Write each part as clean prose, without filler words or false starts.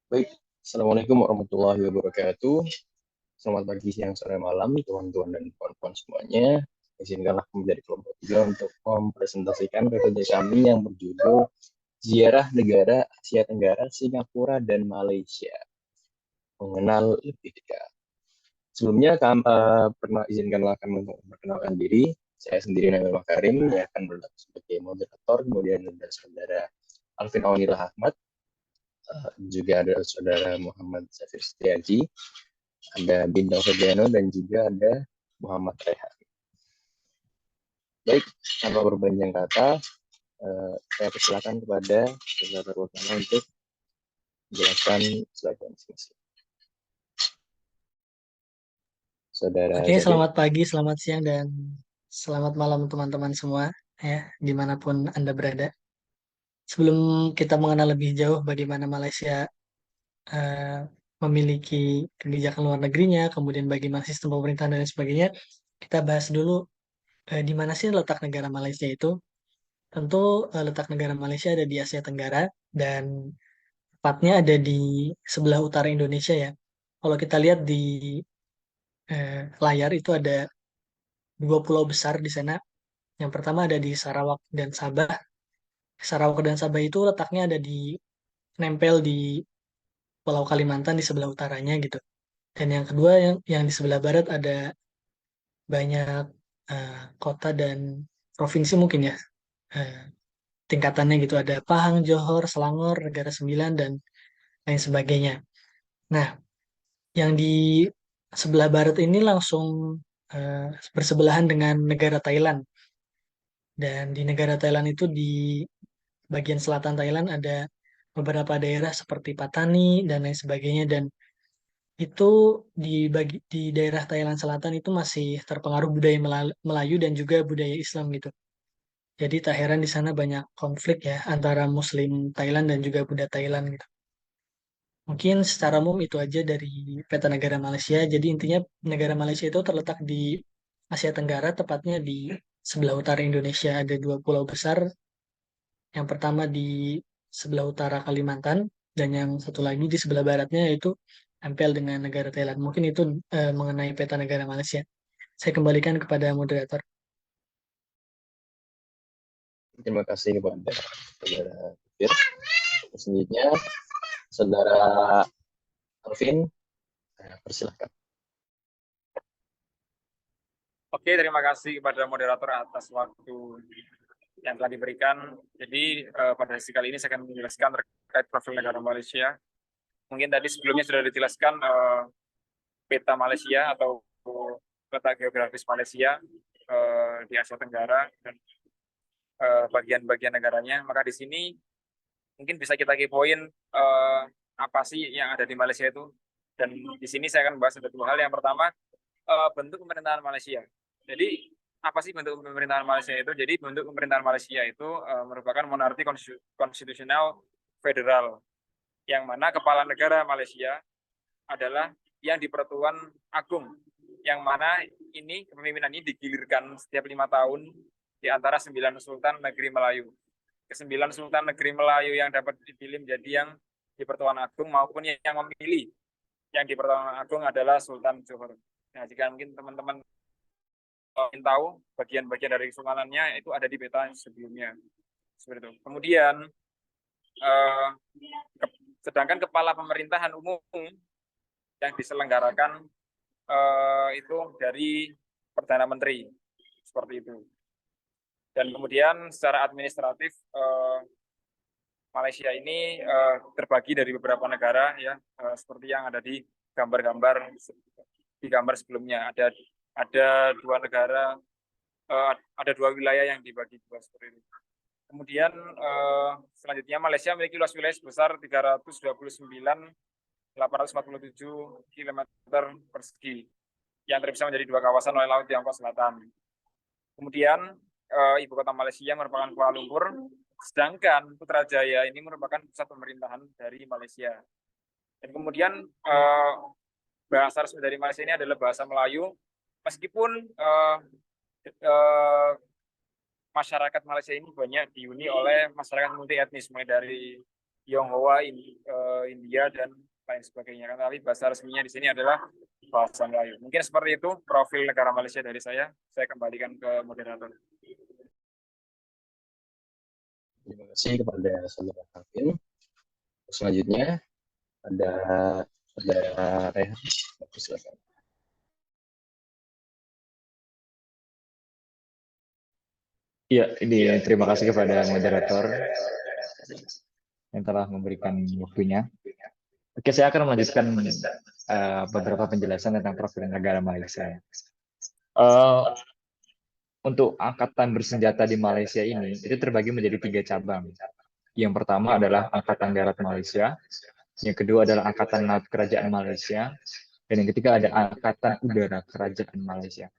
Baik, Assalamualaikum warahmatullahi wabarakatuh. Selamat pagi, siang, sore, malam, teman-teman dan kawan-kawan semuanya. Izinkanlah menjadi kelompok tiga untuk mempresentasikan PPT kami yang berjudul Ziarah Negara Asia Tenggara, Singapura, dan Malaysia. Mengenal lebih dekat. Sebelumnya, izinkanlah kami untuk memperkenalkan diri. Saya sendiri Nabil Makarim, yang akan berlaku sebagai moderator, kemudian ada saudara Alvin Awanillah Ahmad, juga ada saudara Muhammad Safir Setiaji, ada Bintang Febriano, dan juga ada Muhammad Rehan. Baik, tanpa berpanjang kata, saya persilakan kepada saudara Rukana untuk menjelaskan slide masing-masing. Saudara Oke, Zafir. selamat pagi, selamat siang, dan selamat malam teman-teman semua, ya, dimanapun Anda berada. Sebelum kita mengenal lebih jauh bagaimana Malaysia eh, memiliki kebijakan luar negerinya, kemudian bagaimana sistem pemerintahan dan lain sebagainya, kita bahas dulu di mana sih letak negara Malaysia itu. Tentu letak negara Malaysia ada di Asia Tenggara, dan tepatnya ada di sebelah utara Indonesia ya. Kalau kita lihat di layar itu ada dua pulau besar di sana. Yang pertama ada di Sarawak dan Sabah. Sarawak dan Sabah itu letaknya ada di nempel di Pulau Kalimantan di sebelah utaranya gitu. Dan yang kedua yang di sebelah barat ada banyak kota dan provinsi mungkin ya, eh, tingkatannya gitu. Ada Pahang, Johor, Selangor, Negara Sembilan dan lain sebagainya. Nah, yang di sebelah barat ini langsung eh, bersebelahan dengan negara Thailand. Dan di negara Thailand itu di bagian selatan Thailand ada beberapa daerah seperti Patani dan lain sebagainya, dan itu di daerah Thailand Selatan itu masih terpengaruh budaya Melayu dan juga budaya Islam gitu. Jadi tak heran di sana banyak konflik ya antara Muslim Thailand dan juga Buddha Thailand gitu. Mungkin secara umum itu aja dari peta negara Malaysia. Jadi intinya negara Malaysia itu terletak di Asia Tenggara, tepatnya di sebelah utara Indonesia. Ada dua pulau besar. Yang pertama di sebelah utara Kalimantan, dan yang satu lagi di sebelah baratnya yaitu tempel dengan negara Thailand. Mungkin itu mengenai peta negara Malaysia. Saya kembalikan kepada moderator. Terima kasih kepada saudara Zafir. Selanjutnya, saudara Alvin, persilahkan. Oke, terima kasih kepada moderator atas waktu yang telah diberikan. Jadi pada sesi kali ini saya akan menjelaskan terkait profil negara Malaysia. Mungkin tadi sebelumnya sudah dijelaskan peta Malaysia atau peta geografis Malaysia di Asia Tenggara dan bagian-bagian negaranya. Maka di sini mungkin bisa kita kepoin apa sih yang ada di Malaysia itu. Dan di sini saya akan bahas ada dua hal. Yang pertama, bentuk pemerintahan Malaysia. Jadi apa sih bentuk pemerintahan Malaysia itu? Jadi bentuk pemerintahan Malaysia itu merupakan monarki konstitusional federal, yang mana kepala negara Malaysia adalah yang di Pertuan Agung, yang mana ini kepemimpinan ini digilirkan setiap 5 tahun di antara 9 Sultan Negeri Melayu. Kesembilan Sultan Negeri Melayu yang dapat dipilih menjadi yang di Pertuan Agung maupun yang memilih yang di Pertuan Agung adalah Sultan Johor. Nah, jika mungkin teman-teman ingin tahu bagian-bagian dari kesultanannya itu ada di peta sebelumnya. Seperti itu. Kemudian eh, sedangkan kepala pemerintahan umum yang diselenggarakan itu dari Perdana Menteri, seperti itu. Dan kemudian secara administratif Malaysia ini terbagi dari beberapa negara ya, seperti yang ada di gambar-gambar di gambar sebelumnya. Ada dua negara, ada dua wilayah yang dibagi dua seperti itu. Kemudian selanjutnya Malaysia memiliki luas wilayah sebesar 329.847 km persegi yang terpisah menjadi dua kawasan oleh Laut Tiongkok Selatan. Kemudian ibu kota Malaysia merupakan Kuala Lumpur, sedangkan Putrajaya ini merupakan pusat pemerintahan dari Malaysia. Dan kemudian bahasa resmi dari Malaysia ini adalah bahasa Melayu, meskipun uh, masyarakat Malaysia ini banyak dihuni oleh masyarakat multi etnis, mulai dari Tionghoa, India, dan lain sebagainya. Kan tapi bahasa resminya di sini adalah bahasa Melayu. Mungkin seperti itu profil negara Malaysia dari saya. Saya kembalikan ke moderator. Terima kasih kepada saudara Kevin. Selanjutnya ada saudara Rehan. Silakan. Iya, terima kasih kepada moderator yang telah memberikan waktunya. Oke, saya akan melanjutkan beberapa penjelasan tentang profil negara Malaysia. Untuk angkatan bersenjata di Malaysia ini, itu terbagi menjadi 3 cabang. Yang pertama adalah Angkatan Darat Malaysia, yang kedua adalah Angkatan Laut Kerajaan Malaysia, dan yang ketiga ada Angkatan Udara Kerajaan Malaysia.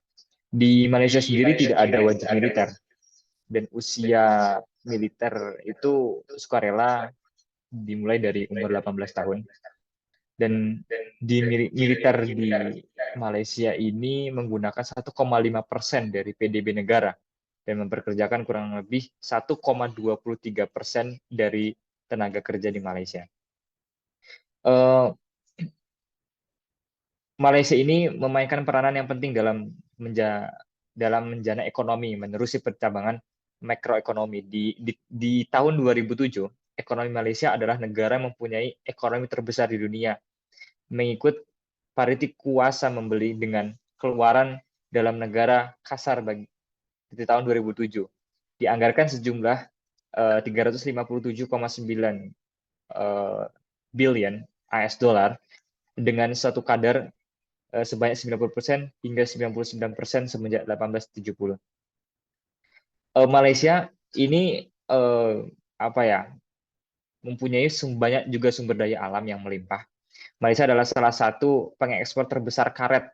Di Malaysia sendiri tidak ada wajib militer, dan usia militer itu sukarela dimulai dari umur 18 tahun. Dan di militer di Malaysia ini menggunakan 1,5% dari PDB negara dan memperkerjakan kurang lebih 1,23% dari tenaga kerja di Malaysia. Malaysia ini memainkan peranan yang penting dalam menjana ekonomi, menerusi percabangan makroekonomi. Di tahun 2007, ekonomi Malaysia adalah negara yang mempunyai ekonomi terbesar di dunia, mengikut pariti kuasa membeli dengan keluaran dalam negara kasar di tahun 2007. Dianggarkan sejumlah 357,9 billion AS dollar dengan satu kadar sebanyak 90% hingga 99% semenjak 1870. Malaysia ini mempunyai banyak juga sumber daya alam yang melimpah. Malaysia adalah salah satu pengekspor terbesar karet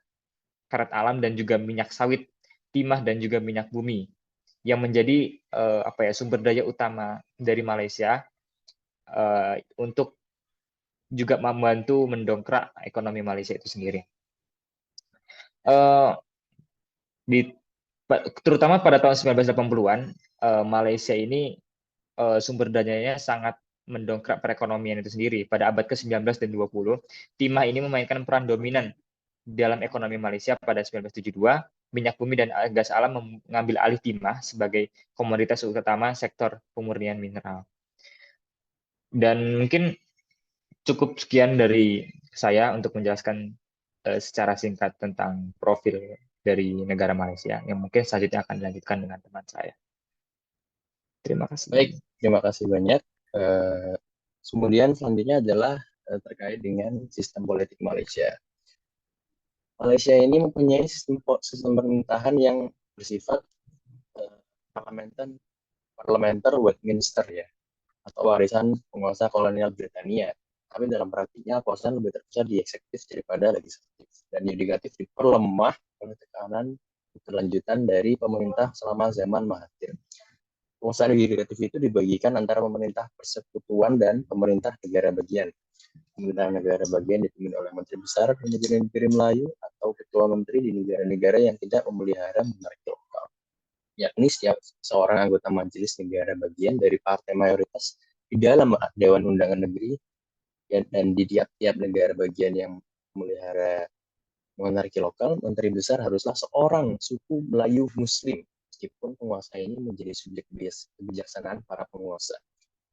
alam dan juga minyak sawit, timah dan juga minyak bumi, yang menjadi sumber daya utama dari Malaysia untuk juga membantu mendongkrak ekonomi Malaysia itu sendiri. Terutama pada tahun 1980-an, Malaysia ini sumber dayanya sangat mendongkrak perekonomian itu sendiri. Pada abad ke-19 dan 20, timah ini memainkan peran dominan dalam ekonomi Malaysia. Pada 1972, minyak bumi dan gas alam mengambil alih timah sebagai komoditas utama sektor pemurnian mineral. Dan mungkin cukup sekian dari saya untuk menjelaskan secara singkat tentang profil dari negara Malaysia, yang mungkin selanjutnya akan dilanjutkan dengan teman saya. Terima kasih. Baik, terima kasih banyak. Kemudian selanjutnya adalah terkait dengan sistem politik Malaysia. Malaysia ini mempunyai sistem pemerintahan yang bersifat parlementer Westminster ya, atau warisan penguasa kolonial Britania. Tapi dalam praktiknya kekuasaan lebih terbesar di eksekutif daripada legislatif, dan yudikatif diperlemah oleh tekanan berkelanjutan dari pemerintah selama zaman Mahathir. Penguasaan yudikatif itu dibagikan antara pemerintah persekutuan dan pemerintah negara bagian. Pemerintah negara bagian dipimpin oleh Menteri Besar Negeri Melayu atau Ketua Menteri di negara-negara yang tidak memelihara monarki lokal, yakni setiap seorang anggota majelis negara bagian dari partai mayoritas di dalam Dewan Undangan Negeri, dan di tiap-tiap negara bagian yang memelihara monarki lokal, Menteri Besar haruslah seorang suku Melayu Muslim, meskipun penguasa ini menjadi subjek kebijaksanaan para penguasa.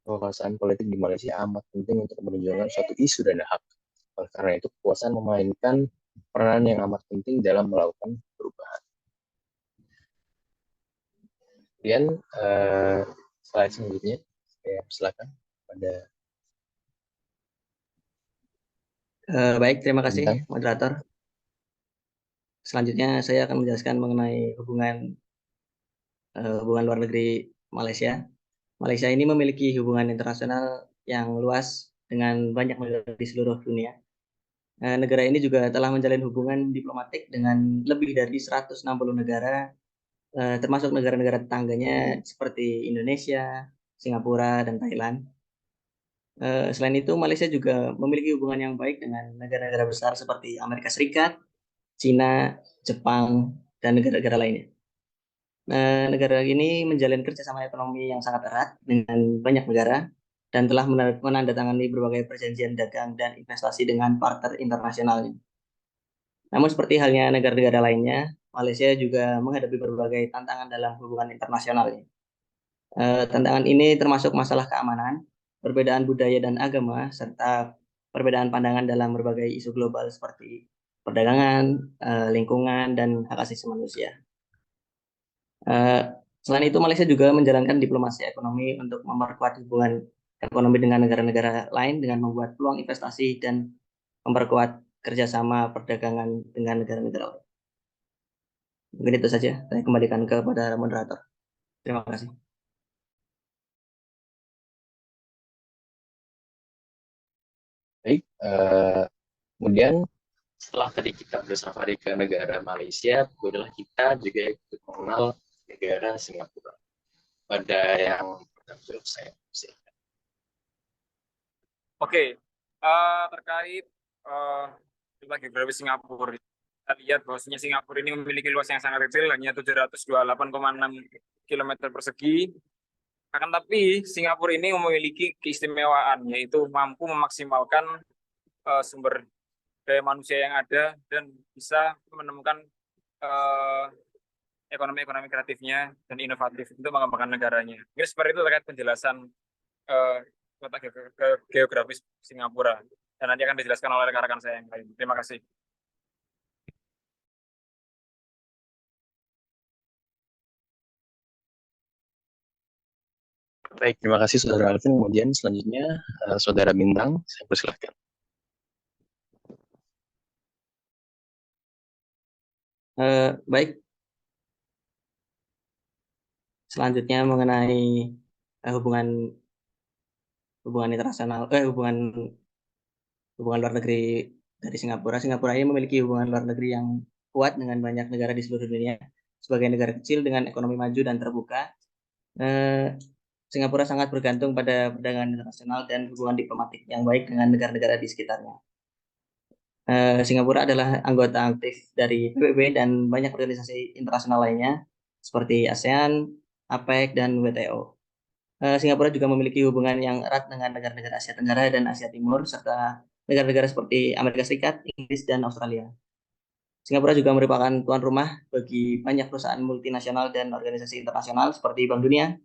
Kekuasaan politik di Malaysia amat penting untuk menunjukkan suatu isu dan hak. Oleh karena itu, kekuasaan memainkan peranan yang amat penting dalam melakukan perubahan. Kemudian slide selanjutnya, silakan pada. Baik, terima kasih moderator. Selanjutnya saya akan menjelaskan mengenai hubungan luar negeri Malaysia. Malaysia ini memiliki hubungan internasional yang luas dengan banyak negara di seluruh dunia. Negara ini juga telah menjalin hubungan diplomatik dengan lebih dari 160 negara, termasuk negara-negara tetangganya seperti Indonesia, Singapura, dan Thailand. Selain itu, Malaysia juga memiliki hubungan yang baik dengan negara-negara besar seperti Amerika Serikat, Cina, Jepang, dan negara-negara lainnya. Negara ini menjalin kerjasama ekonomi yang sangat erat dengan banyak negara, dan telah menandatangani berbagai perjanjian dagang dan investasi dengan partner internasionalnya. Namun seperti halnya negara-negara lainnya, Malaysia juga menghadapi berbagai tantangan dalam hubungan internasionalnya. Tantangan ini termasuk masalah keamanan, perbedaan budaya dan agama, serta perbedaan pandangan dalam berbagai isu global seperti perdagangan, lingkungan, dan hak asasi manusia. Selain itu, Malaysia juga menjalankan diplomasi ekonomi untuk memperkuat hubungan ekonomi dengan negara-negara lain dengan membuat peluang investasi dan memperkuat kerjasama perdagangan dengan negara-negara lain. Mungkin itu saja, saya kembalikan kepada moderator. Terima kasih. Baik, kemudian setelah tadi kita bersafari ke negara Malaysia, bolehlah kita juga ikut mengenal negara Singapura. Pada yang pertama saya silakan. Oke, terkait letak geografis Singapura, kita lihat bahwasanya Singapura ini memiliki luas yang sangat kecil, hanya 728,6 km persegi. Akan tapi Singapura ini memiliki keistimewaan, yaitu mampu memaksimalkan sumber daya manusia yang ada dan bisa menemukan ekonomi kreatifnya dan inovatif untuk mengembangkan negaranya. Jadi seperti itu terkait penjelasan letak geografis Singapura. Dan nanti akan dijelaskan oleh rekan-rekan saya yang lain. Terima kasih. Baik, terima kasih Saudara Alvin. Kemudian selanjutnya Saudara Bintang, saya persilahkan. Baik. Selanjutnya mengenai hubungan internasional, hubungan luar negeri dari Singapura. Singapura ini memiliki hubungan luar negeri yang kuat dengan banyak negara di seluruh dunia. Sebagai negara kecil dengan ekonomi maju dan terbuka, Singapura sangat bergantung pada perdagangan internasional dan hubungan diplomatik yang baik dengan negara-negara di sekitarnya. Singapura adalah anggota aktif dari PBB dan banyak organisasi internasional lainnya seperti ASEAN, APEC, dan WTO. Singapura juga memiliki hubungan yang erat dengan negara-negara Asia Tenggara dan Asia Timur, serta negara-negara seperti Amerika Serikat, Inggris, dan Australia. Singapura juga merupakan tuan rumah bagi banyak perusahaan multinasional dan organisasi internasional seperti Bank Dunia,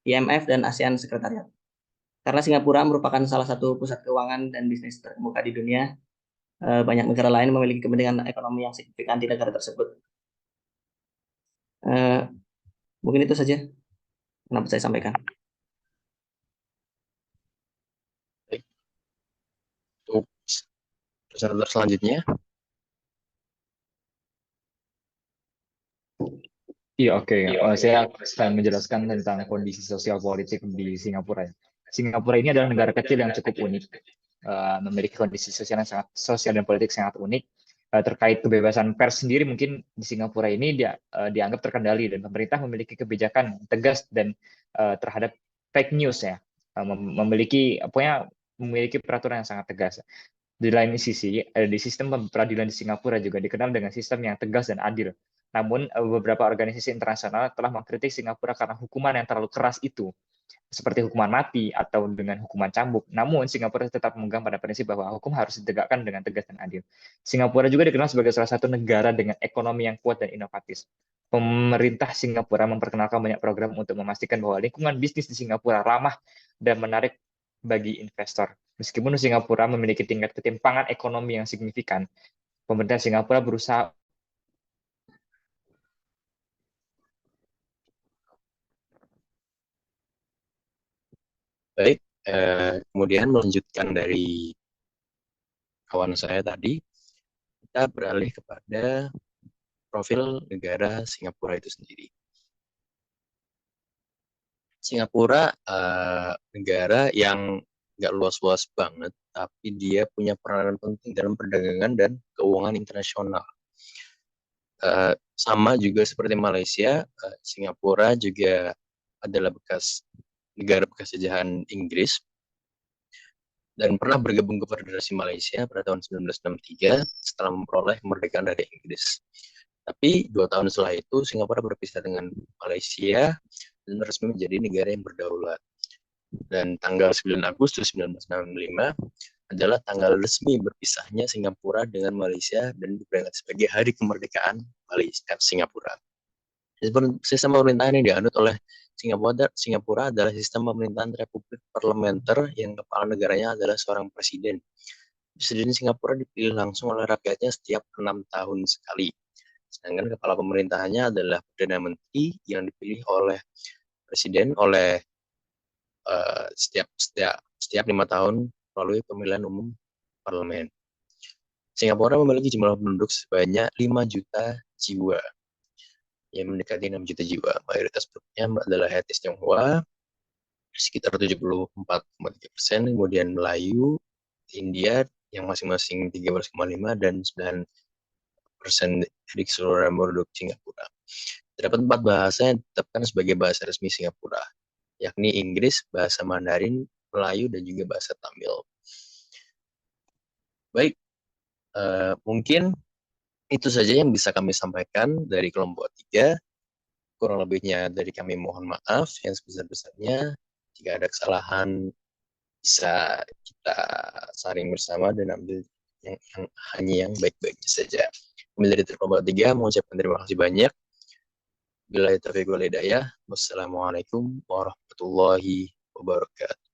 IMF, dan ASEAN Sekretariat. Karena Singapura merupakan salah satu pusat keuangan dan bisnis terkemuka di dunia, banyak negara lain memiliki kepentingan ekonomi yang signifikan di negara tersebut. Mungkin itu saja yang dapat saya sampaikan. Untuk presenter selanjutnya. Iya, oke. Saya akan menjelaskan tentang kondisi sosial politik di Singapura. Singapura ini adalah negara kecil yang cukup unik, memiliki kondisi sosial dan politik sangat unik. Terkait kebebasan pers sendiri, mungkin di Singapura ini dianggap terkendali dan pemerintah memiliki kebijakan tegas dan terhadap fake news ya, memiliki peraturan yang sangat tegas. Di lain sisi, di sistem peradilan di Singapura juga dikenal dengan sistem yang tegas dan adil. Namun, beberapa organisasi internasional telah mengkritik Singapura karena hukuman yang terlalu keras itu, seperti hukuman mati atau dengan hukuman cambuk. Namun, Singapura tetap memegang pada prinsip bahwa hukum harus ditegakkan dengan tegas dan adil. Singapura juga dikenal sebagai salah satu negara dengan ekonomi yang kuat dan inovatif. Pemerintah Singapura memperkenalkan banyak program untuk memastikan bahwa lingkungan bisnis di Singapura ramah dan menarik bagi investor. Meskipun Singapura memiliki tingkat ketimpangan ekonomi yang signifikan, pemerintah Singapura berusaha Baik, kemudian melanjutkan dari kawan saya tadi, kita beralih kepada profil negara Singapura itu sendiri. Singapura negara yang nggak luas-luas banget, tapi dia punya peranan penting dalam perdagangan dan keuangan internasional. Sama juga seperti Malaysia, Singapura juga adalah negara bekas jajahan Inggris dan pernah bergabung ke Federasi Malaysia pada tahun 1963 setelah memperoleh kemerdekaan dari Inggris. Tapi 2 tahun setelah itu Singapura berpisah dengan Malaysia dan resmi menjadi negara yang berdaulat. Dan tanggal 9 Agustus 1965 adalah tanggal resmi berpisahnya Singapura dengan Malaysia dan diperingati sebagai Hari Kemerdekaan Malaysia Singapura. Sistem pemerintahan yang dianut oleh Singapura adalah sistem pemerintahan republik parlementer yang kepala negaranya adalah seorang presiden. Presiden Singapura dipilih langsung oleh rakyatnya setiap 6 tahun sekali. Sedangkan kepala pemerintahannya adalah Perdana Menteri yang dipilih oleh presiden oleh setiap 5 tahun melalui pemilihan umum parlemen. Singapura memiliki jumlah penduduk sebanyak 5 juta jiwa, yang mendekati 6 juta jiwa. Mayoritas penduduknya adalah etnis Tionghoa, sekitar 74,3%, kemudian Melayu, India yang masing-masing 13,5 dan 9% dari keseluruhan penduduk Singapura. Terdapat 4 bahasa yang ditetapkan sebagai bahasa resmi Singapura, yakni Inggris, bahasa Mandarin, Melayu, dan juga bahasa Tamil. Baik, mungkin itu saja yang bisa kami sampaikan dari kelompok 3. Kurang lebihnya dari kami mohon maaf yang sebesar-besarnya. Jika ada kesalahan bisa kita saring bersama dan ambil yang baik-baiknya saja. Kami dari kelompok 3 mengucapkan terima kasih banyak. Billahi taufiq wal hidayah. Wassalamualaikum warahmatullahi wabarakatuh.